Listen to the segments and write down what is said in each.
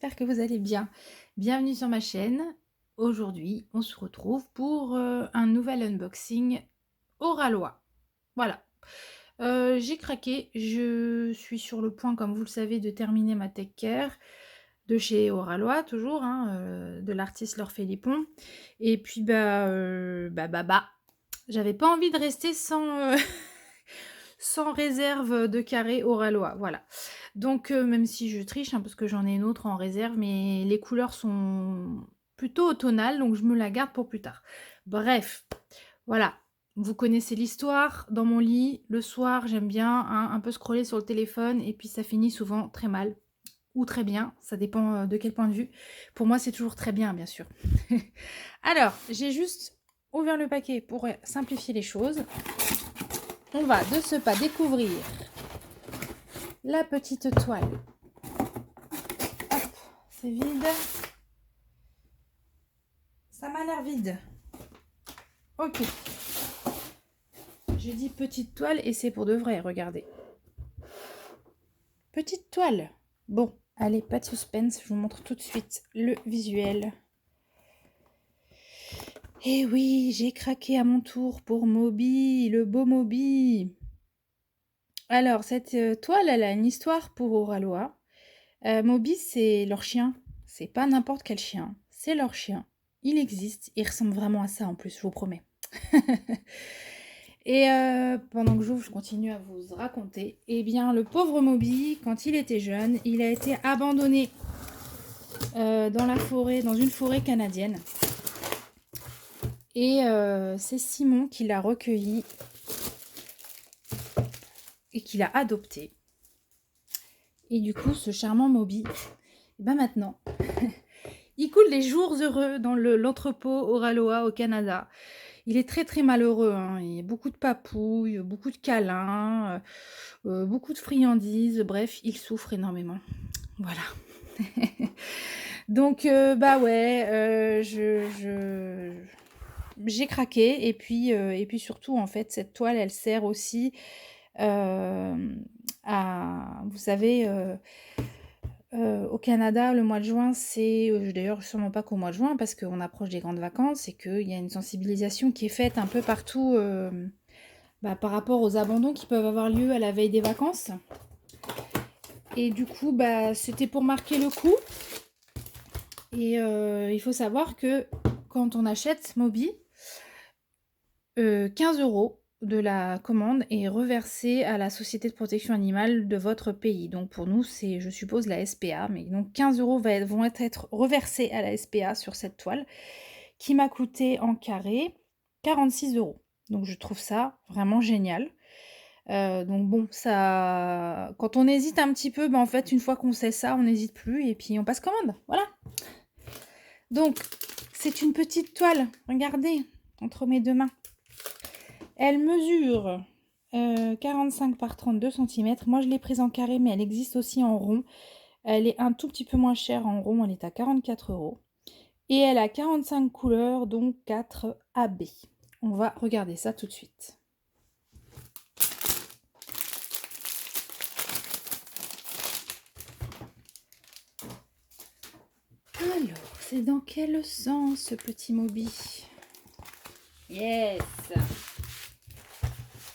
j'espère que vous allez bien. Bienvenue sur ma chaîne. Aujourd'hui, on se retrouve pour un nouvel unboxing Oralois. Voilà. J'ai craqué, je suis sur le point, comme vous le savez, de terminer ma Tech Care de chez Oralois, toujours, hein, de l'artiste Laure Philippon. Et puis, j'avais pas envie de rester sans, sans réserve de carré Oralois, voilà. Donc, même si je triche, hein, parce que j'en ai une autre en réserve, mais les couleurs sont plutôt automnales, donc je me la garde pour plus tard. Bref, voilà. Vous connaissez l'histoire. Dans mon lit, le soir, j'aime bien, hein, un peu scroller sur le téléphone, et puis ça finit souvent très mal ou très bien, ça dépend de quel point de vue. Pour moi, c'est toujours très bien, bien sûr. Alors, j'ai juste ouvert le paquet pour simplifier les choses. On va de ce pas découvrir la petite toile. Hop, c'est vide. Ça m'a l'air vide. Ok. J'ai dit petite toile et c'est pour de vrai, regardez. Petite toile. Bon, allez, pas de suspense, je vous montre tout de suite le visuel. Et oui, j'ai craqué à mon tour pour Moby, le beau Moby. Alors, cette toile, elle a une histoire pour Oralois. Moby, c'est leur chien. C'est pas n'importe quel chien, c'est leur chien. Il existe, il ressemble vraiment à ça en plus, je vous promets. Et pendant que j'ouvre, je continue à vous raconter. Eh bien, le pauvre Moby, quand il était jeune, il a été abandonné dans la forêt, dans une forêt canadienne. Et c'est Simon qui l'a recueilli et qui l'a adopté. Et du coup, ce charmant Moby, eh ben maintenant, il coule des jours heureux dans l'entrepôt Oralois au Canada. Il est très très malheureux, hein. Il y a beaucoup de papouilles, beaucoup de câlins, beaucoup de friandises, bref, il souffre énormément. Voilà. Donc, bah ouais, j'ai craqué. Et puis surtout, en fait, cette toile, elle sert aussi vous savez, au Canada, le mois de juin, c'est d'ailleurs sûrement pas qu'au mois de juin, parce qu'on approche des grandes vacances et qu'il y a une sensibilisation qui est faite un peu partout par rapport aux abandons qui peuvent avoir lieu à la veille des vacances. Et du coup, c'était pour marquer le coup. Et il faut savoir que quand on achète Moby, 15 € de la commande est reversé à la société de protection animale de votre pays. Donc pour nous, c'est, je suppose, la SPA. Mais donc 15 € vont être reversés à la SPA sur cette toile qui m'a coûté en carré 46 €. Donc je trouve ça vraiment génial. Donc bon, ça, quand on hésite un petit peu, en fait, une fois qu'on sait ça, on n'hésite plus et puis on passe commande. Voilà. Donc, c'est une petite toile. Regardez, entre mes deux mains. Elle mesure 45 par 32 cm. Moi, je l'ai prise en carré, mais elle existe aussi en rond. Elle est un tout petit peu moins chère en rond. Elle est à 44 €. Et elle a 45 couleurs, donc 4 AB. On va regarder ça tout de suite. Alors, c'est dans quel sens ce petit Moby? Yes!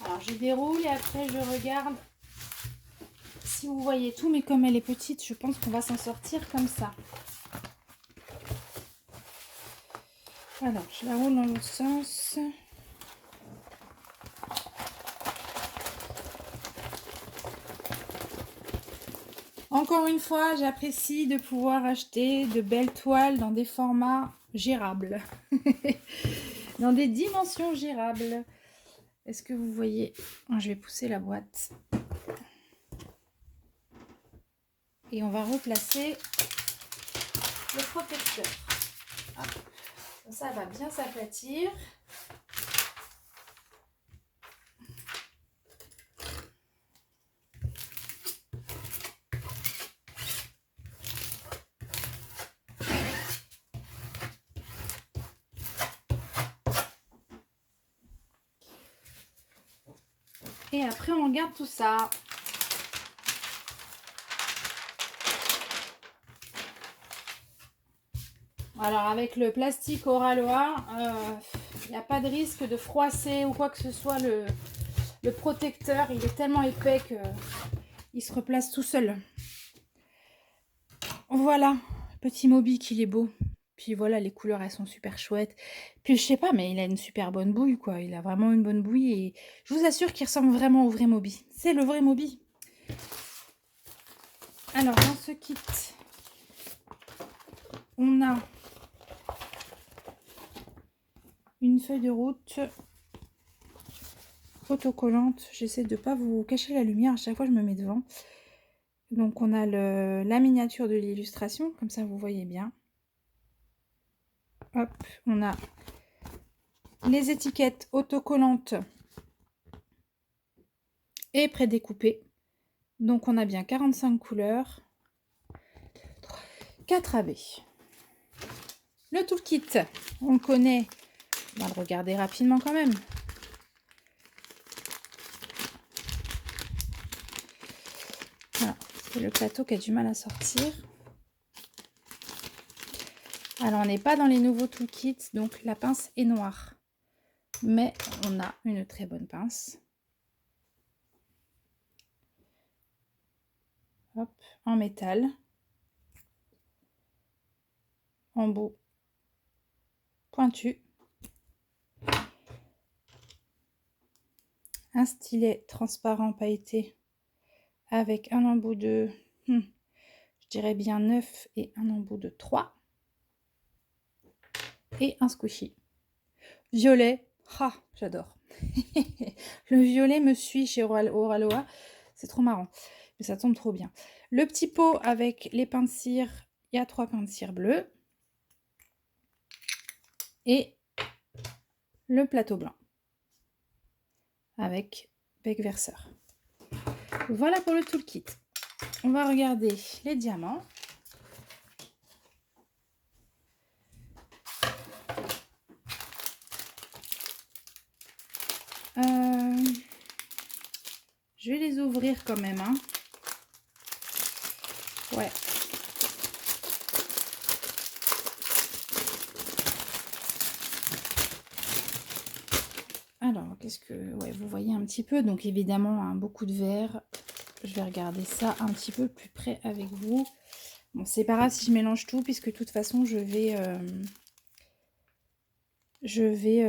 Alors, je déroule et après je regarde si vous voyez tout, mais comme elle est petite, je pense qu'on va s'en sortir comme ça. Alors, je la roule dans l'autre sens. Encore une fois, j'apprécie de pouvoir acheter de belles toiles dans des formats gérables. Dans des dimensions gérables. Est-ce que vous voyez? Je vais pousser la boîte. Et on va replacer le protecteur. Hop. Ça va bien s'aplatir. Et après, on garde tout ça. Alors avec le plastique Oraloa, il n'y a pas de risque de froisser ou quoi que ce soit le protecteur. Il est tellement épais qu'il se replace tout seul. Voilà, petit Moby qu'il est beau. Puis voilà, les couleurs, elles sont super chouettes. Puis je sais pas, mais il a une super bonne bouille, quoi. Il a vraiment une bonne bouille et je vous assure qu'il ressemble vraiment au vrai Moby. C'est le vrai Moby. Alors, dans ce kit, on a une feuille de route autocollante. J'essaie de ne pas vous cacher la lumière. À chaque fois, je me mets devant. Donc, on a la miniature de l'illustration. Comme ça, vous voyez bien. Hop, on a les étiquettes autocollantes et prédécoupées. Donc, on a bien 45 couleurs. 4 AB. Le toolkit, on le connaît. On va le regarder rapidement quand même. Voilà, c'est le plateau qui a du mal à sortir. Alors, on n'est pas dans les nouveaux toolkits, donc la pince est noire. Mais on a une très bonne pince. Hop, en métal. Embout pointu. Un stylet transparent pailleté avec un embout de, je dirais bien 9 et un embout de 3. Et un squishy. Violet. Ah, j'adore. Le violet me suit chez Oraloa. C'est trop marrant. Mais ça tombe trop bien. Le petit pot avec les pains de cire. Il y a 3 pains de cire bleus. Et le plateau blanc. Avec bec verseur. Voilà pour le toolkit. On va regarder les diamants. Je vais les ouvrir quand même. Hein. Ouais. Alors, qu'est-ce que... Ouais, vous voyez un petit peu. Donc, évidemment, hein, beaucoup de vert. Je vais regarder ça un petit peu plus près avec vous. Bon, c'est pas grave si je mélange tout, puisque de toute façon, je vais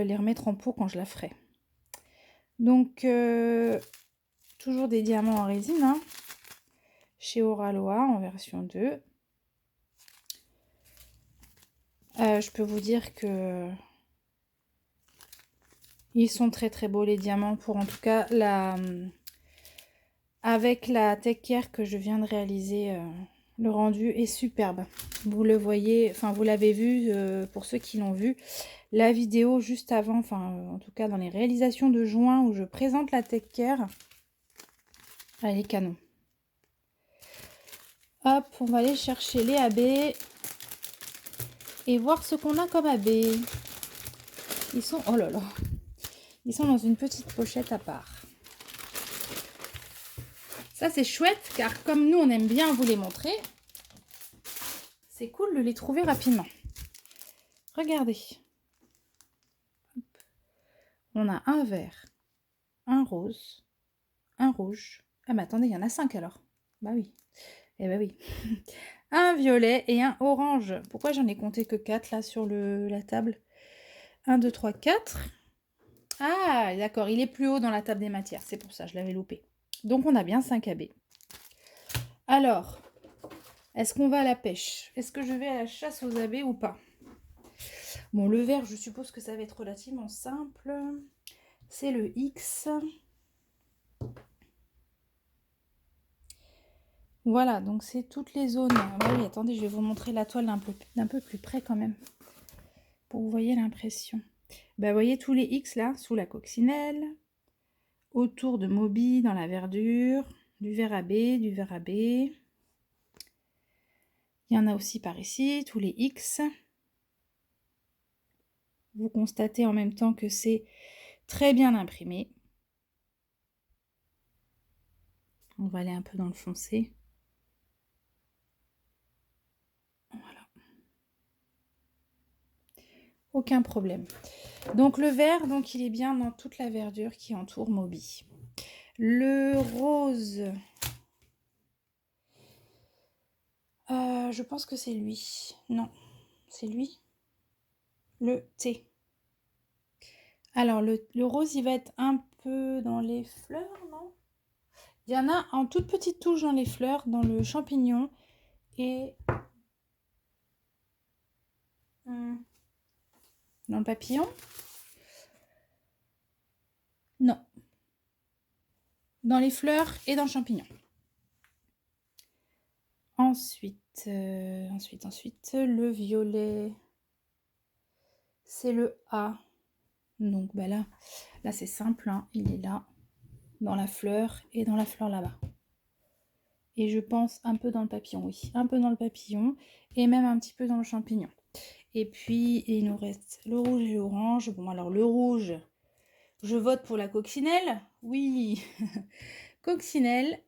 les remettre en pot quand je la ferai. Donc, toujours des diamants en résine, hein, chez Oraloa en version 2. Je peux vous dire que ils sont très très beaux les diamants, pour en tout cas avec la tech care que je viens de réaliser. Le rendu est superbe. Vous le voyez, enfin vous l'avez vu pour ceux qui l'ont vu. La vidéo juste avant, enfin en tout cas dans les réalisations de juin où je présente la tech care, elle est canon. Hop, on va aller chercher les AB et voir ce qu'on a comme AB. Ils sont, oh là là, ils sont dans une petite pochette à part. Ça c'est chouette car comme nous on aime bien vous les montrer, c'est cool de les trouver rapidement. Regardez. Hop. On a un vert, un rose, un rouge. Ah mais attendez, il y en a 5 alors. Bah oui. Eh ben oui. Un violet et un orange. Pourquoi j'en ai compté que 4 là sur la table? 1, 2, 3, 4. Ah, d'accord, il est plus haut dans la table des matières. C'est pour ça, je l'avais loupé. Donc on a bien 5 AB. Alors, est-ce qu'on va à la pêche? Est-ce que je vais à la chasse aux AB ou pas? Bon, le vert, je suppose que ça va être relativement simple. C'est le X. Voilà, donc c'est toutes les zones. Ah oui, attendez, je vais vous montrer la toile d'un peu plus près quand même. Pour que vous voyez l'impression. Bah, vous voyez tous les X là, sous la coccinelle. Autour de Moby, dans la verdure. Du vert AB, du vert AB. Il y en a aussi par ici, tous les X. Vous constatez en même temps que c'est très bien imprimé. On va aller un peu dans le foncé. Voilà. aucun problème. Donc le vert, donc il est bien dans toute la verdure qui entoure Moby. Le rose, je pense que c'est lui. Non, c'est lui. Le thé. Alors le rose, il va être un peu dans les fleurs, non? Il y en a en toute petite touche dans les fleurs, dans le champignon et dans le papillon. Non, dans les fleurs et dans le champignon. Ensuite, le violet, c'est le A. Donc bah là c'est simple, hein, il est là, dans la fleur et dans la fleur là-bas. Et je pense un peu dans le papillon, oui, un peu dans le papillon et même un petit peu dans le champignon. Et puis il nous reste le rouge et l'orange. Bon alors le rouge, je vote pour la coccinelle, oui, coccinelle,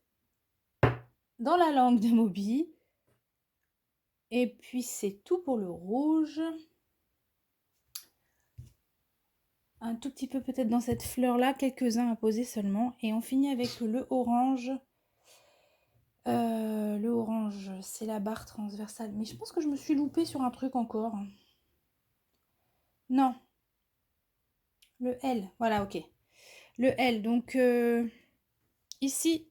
dans la langue de Moby. Et puis c'est tout pour le rouge. Un tout petit peu peut-être dans cette fleur là, quelques-uns à poser seulement. Et on finit avec le orange. Le orange, c'est la barre transversale. Mais je pense que je me suis loupée sur un truc encore. Non. Le L, voilà, ok. Le L, donc ici,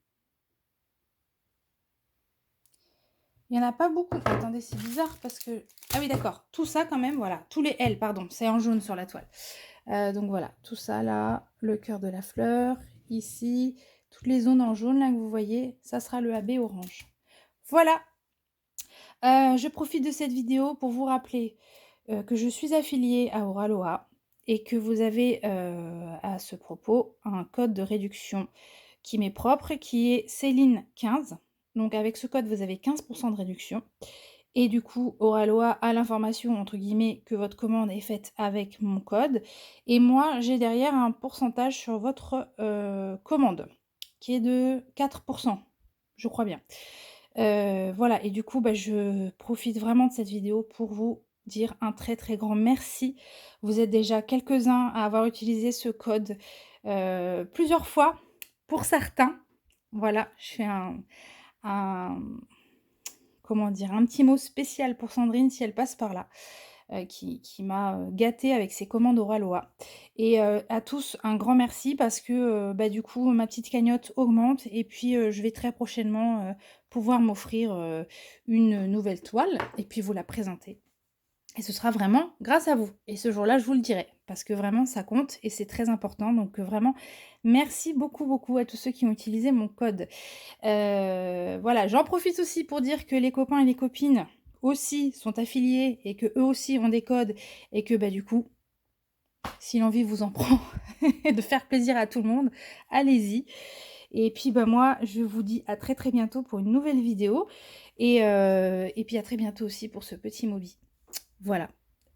il n'y en a pas beaucoup. Attendez, c'est bizarre parce que... Ah oui, d'accord. Tout ça quand même, voilà. Tous les L, pardon. C'est en jaune sur la toile. Donc voilà, tout ça là, le cœur de la fleur. Ici, toutes les zones en jaune là que vous voyez, ça sera le AB orange. Voilà. Je profite de cette vidéo pour vous rappeler que je suis affiliée à Oraloa et que vous avez à ce propos un code de réduction qui m'est propre, qui est Céline15. Donc avec ce code, vous avez 15% de réduction. Et du coup, Oraloa a l'information, entre guillemets, que votre commande est faite avec mon code. Et moi, j'ai derrière un pourcentage sur votre commande, qui est de 4%, je crois bien. Voilà, et du coup, bah, je profite vraiment de cette vidéo pour vous dire un très très grand merci. Vous êtes déjà quelques-uns à avoir utilisé ce code plusieurs fois, pour certains. Voilà, je fais un comment dire, un petit mot spécial pour Sandrine si elle passe par là, qui m'a gâtée avec ses commandes Oraloa. Et à tous, un grand merci parce que bah, du coup, ma petite cagnotte augmente et puis je vais très prochainement pouvoir m'offrir une nouvelle toile et puis vous la présenter. Et ce sera vraiment grâce à vous. Et ce jour-là, je vous le dirai, parce que vraiment, ça compte et c'est très important. Donc vraiment, merci beaucoup, beaucoup à tous ceux qui ont utilisé mon code. Voilà, j'en profite aussi pour dire que les copains et les copines aussi sont affiliés et que eux aussi ont des codes et que bah du coup, si l'envie vous en prend de faire plaisir à tout le monde, allez-y. Et puis bah moi, je vous dis à très très bientôt pour une nouvelle vidéo et puis à très bientôt aussi pour ce petit Moby. Voilà,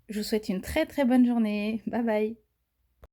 je vous souhaite une très très bonne journée. Bye bye.